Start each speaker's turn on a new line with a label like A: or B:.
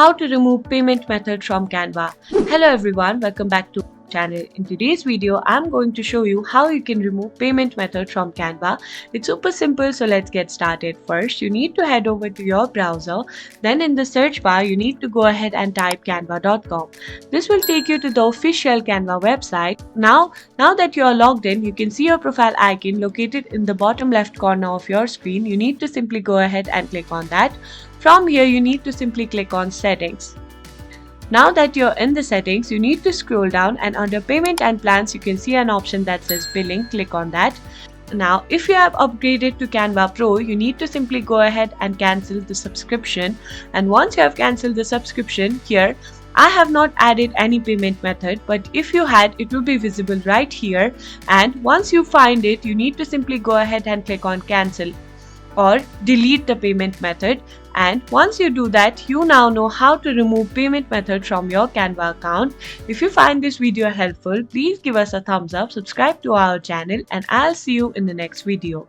A: how to remove payment method from Canva. Hello everyone, welcome back to our channel. In today's video, I'm going to show you how you can remove payment method from Canva. It's super simple, so let's get started. First, you need to head over to your browser. Then in the search bar, you need to go ahead and type canva.com. This will take you to the official Canva website. Now that you are logged in, you can see your profile icon located in the bottom left corner of your screen. You need to simply go ahead and click on that. From here, you need to simply click on settings. Now that you're in the settings, you need to scroll down and under payment and plans, you can see an option that says billing. Click on that. Now, if you have upgraded to Canva Pro, you need to simply go ahead and cancel the subscription. And once you have cancelled the subscription, here, I have not added any payment method, but if you had, it will be visible right here. And once you find it, you need to simply go ahead and click on cancel or delete the payment method. And once you do that, you now know how to remove payment method from your Canva account. If you find this video helpful, please give us a thumbs up, subscribe to our channel, and I'll see you in the next video.